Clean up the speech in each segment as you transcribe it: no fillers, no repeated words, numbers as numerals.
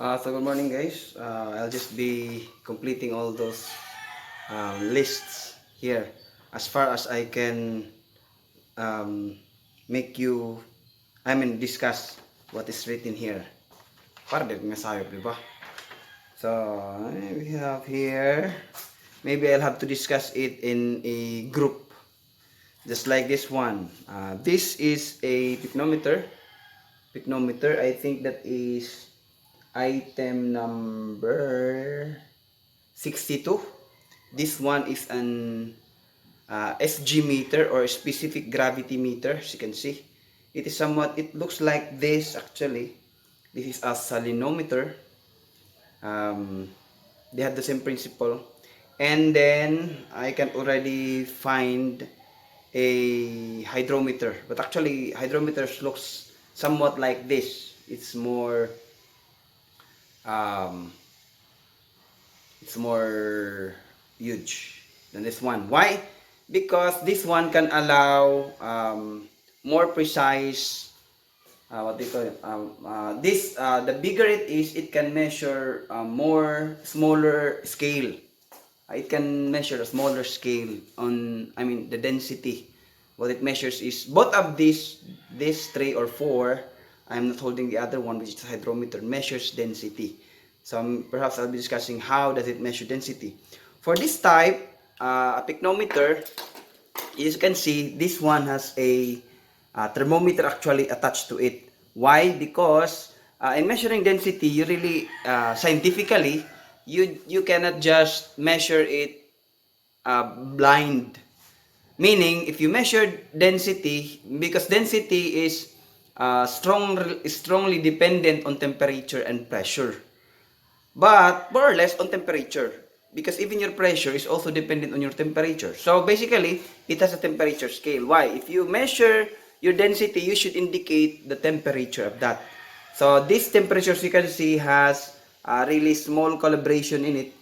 So good morning guys. I'll just be completing all those lists here as far as I can um, make you, discuss what is written here. Para din nga sayop, di ba? So we have here, maybe I'll have to discuss it in a group, just like this one. This is a pycnometer. Pycnometer, I think that is item number 62. This one is an SG meter or specific gravity meter. As you can see, it is somewhat, it looks like this actually. This is a salinometer. They have the same principle. And then I can already find a hydrometer, but actually hydrometers looks somewhat like this. It's more huge than this one. Why? Because this one can allow more precise what do you call it? The bigger it is, it can measure more smaller scale. It can measure a smaller scale on, the density. What it measures is both of these 3 or 4. I'm not holding the other one, which is hydrometer, measures density. So perhaps I'll be discussing how does it measure density. For this type, a pycnometer, as you can see, this one has a thermometer actually attached to it. Why? Because in measuring density, you really scientifically, you cannot just measure it blind. Meaning, if you measure density, because density is strongly dependent on temperature and pressure, but more or less on temperature, because even your pressure is also dependent on your temperature. So basically, it has a temperature scale. Why? If you measure your density, you should indicate the temperature of that. So this temperature, you can see, has a really small calibration in it,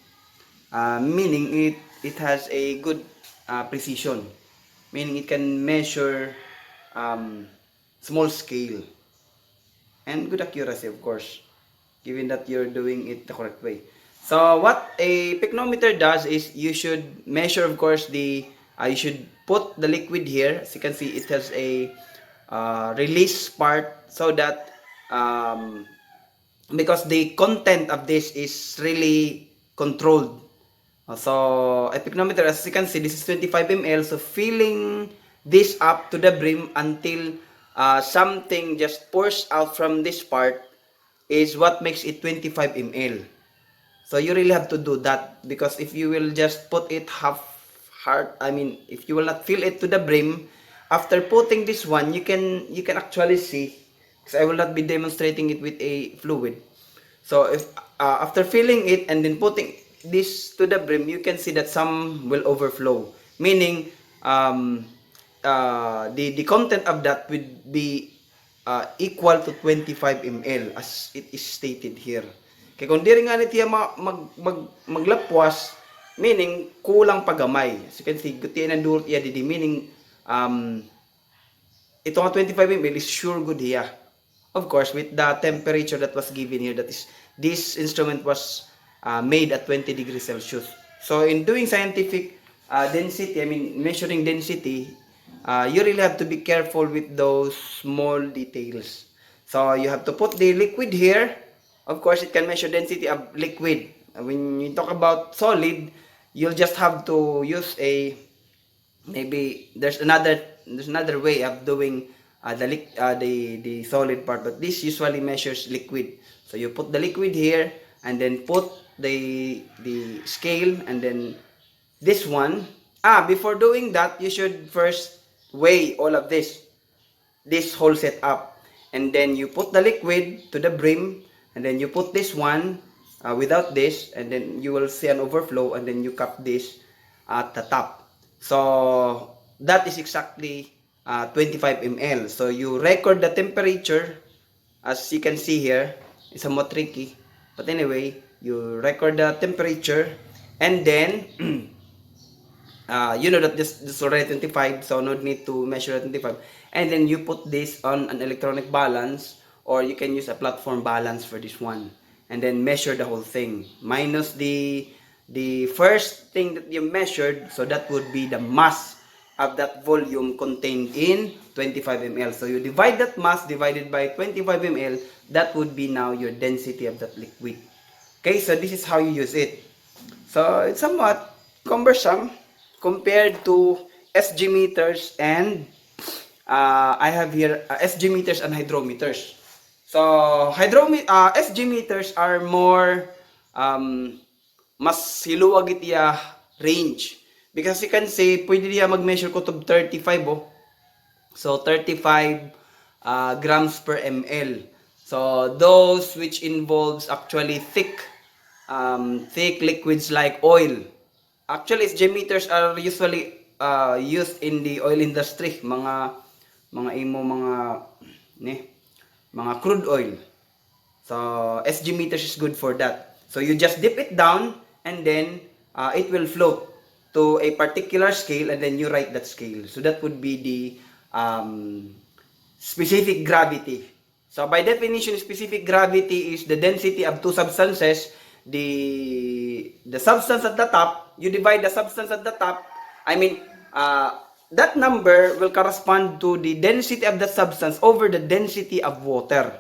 meaning it has a good precision, meaning it can measure small scale and good accuracy, of course, given that you're doing it the correct way. So what a pycnometer does is you should measure, of course, you should put the liquid here. As you can see, it has a release part, so that because the content of this is really controlled. So a pycnometer, as you can see, this is 25 ml. So filling this up to the brim until something just pours out from this part is what makes it 25 ml. So you really have to do that, because if you will just put it if you will not fill it to the brim, after putting this one, you can actually see, because I will not be demonstrating it with a fluid. So if after filling it and then putting this to the brim, you can see that some will overflow, meaning the content of that would be equal to 25 ml as it is stated here. Kaya kung di rin nga nitiya maglapwas, meaning kulang pagamay. As you can see, gutiyan ang durot iya didi, meaning ito nga 25 ml is sure good here. Of course, with the temperature that was given here, that is, this instrument was made at 20 degrees Celsius. So in doing scientific density, measuring density, you really have to be careful with those small details. So you have to put the liquid here. Of course, it can measure density of liquid. When you talk about solid, you'll just have to use maybe there's another way of doing the solid part, but this usually measures liquid. So you put the liquid here and then put the scale, and then this one. Before doing that, you should first weigh all of this whole setup, and then you put the liquid to the brim, and then you put this one without this, and then you will see an overflow, and then you cap this at the top. So that is exactly 25 ml. So you record the temperature. As you can see here, it's somewhat tricky, but anyway, you record the temperature, and then you know that this is already 25, so no need to measure at 25. And then you put this on an electronic balance, or you can use a platform balance for this one. and then measure the whole thing minus the first thing that you measured, so that would be the mass of that volume contained in 25 ml. So you divide that mass divided by 25 ml, that would be now your density of that liquid. Okay, so this is how you use it. So it's somewhat cumbersome compared to SG meters and I have here SG meters and hydrometers. So SG meters are more mas hiluwag itiya range. Because you can say, pwede diya mag-measure ko to 35 oh. So 35 grams per ml. So those which involves actually thick liquids like oil. Actually, SG meters are usually used in the oil industry, mga crude oil. So SG meters is good for that. So you just dip it down and then it will float to a particular scale, and then you write that scale. So that would be the specific gravity. So by definition, specific gravity is the density of two substances. The substance at the top, you divide the substance at the top, that number will correspond to the density of the substance over the density of water.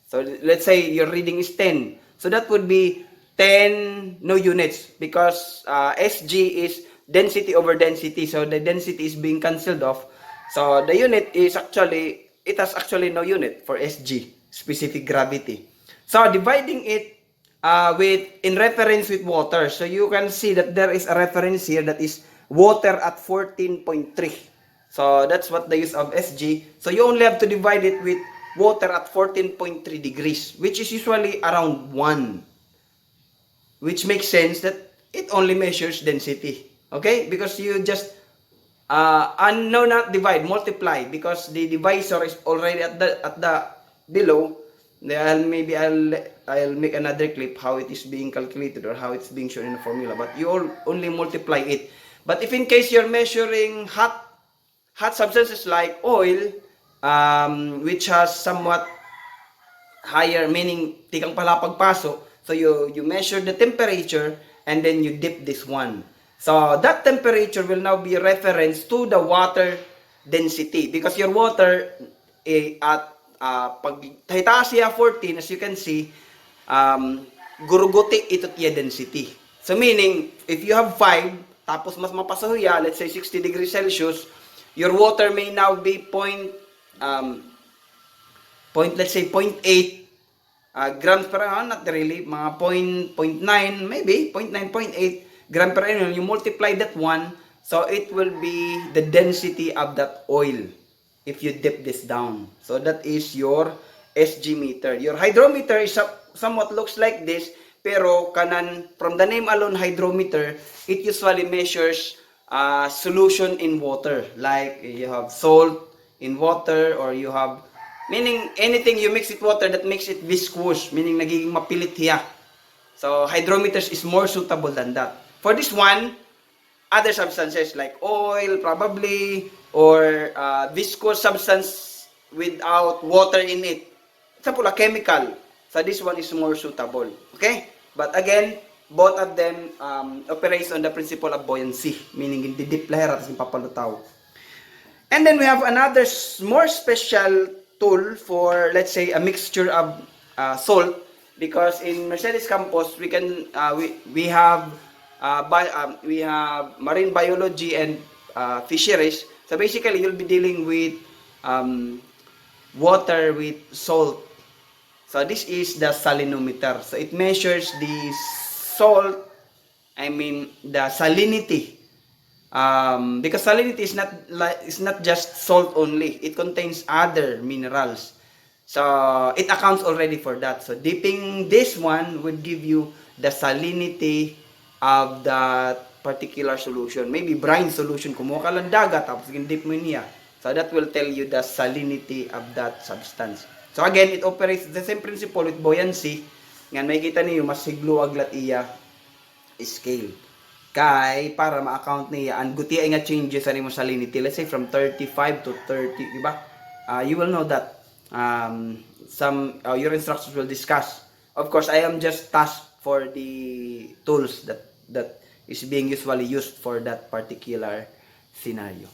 So let's say your reading is 10. So that would be 10 no units, because SG is density over density. So the density is being cancelled off. So the unit is actually, it has actually no unit for SG, specific gravity. So dividing it in reference with water. So you can see that there is a reference here that is water at 14.3. So that's what the use of SG. So you only have to divide it with water at 14.3 degrees, which is usually around 1. Which makes sense that it only measures density. Okay? Because you just, no, not divide, multiply. Because the divisor is already at the below. Maybe I'll make another clip how it is being calculated or how it's being shown in the formula. But you only multiply it. But if in case you're measuring hot substances like oil, which has somewhat higher, meaning tikang pala pagpaso, so you measure the temperature and then you dip this one. So that temperature will now be reference to the water density, because your water at pag tahitaas siya 14, as you can see, guruguti ito tiya density. So meaning, if you have 5, tapos mas mapasahuya, let's say 60 degrees Celsius, your water may now be let's say 0.8 grams per hour, not really, mga 0.9, maybe 0.9, 0.8 gram per hour. You multiply that one, so it will be the density of that oil if you dip this down. So that is your SG meter. Your hydrometer is somewhat looks like this, pero kanan, from the name alone, hydrometer, it usually measures solution in water. Like you have salt in water, or you have, meaning anything you mix with water that makes it viscous, meaning nagiging mapilit hiya. So hydrometers is more suitable than that. For this one, other substances like oil probably, or viscous substance without water in it. Example, a chemical. So this one is more suitable. Okay? But again, both of them operates on the principle of buoyancy, meaning hindi dip lahir at papalutaw. And then we have another more special tool for, let's say, a mixture of salt, because in Mercedes campus we can we have marine biology and fisheries. So basically, you'll be dealing with water with salt. So this is the salinometer. So it measures the salt, the salinity. Because salinity is not just salt only. It contains other minerals. So it accounts already for that. So dipping this one would give you the salinity of that particular solution. Maybe brine solution, kumuha ka lang dagat, tapos dip mo niya. So that will tell you the salinity of that substance. So again, it operates the same principle with buoyancy. Nga makikita niyo, mas higluwag lat iya scale. Kay, para ma-account niya, ang guti ay nga changes sa salinity. Let's say from 35 to 30, diba? You will know that. Your instructors will discuss Of course, I am just tasked for the tools that is being usually used for that particular scenario.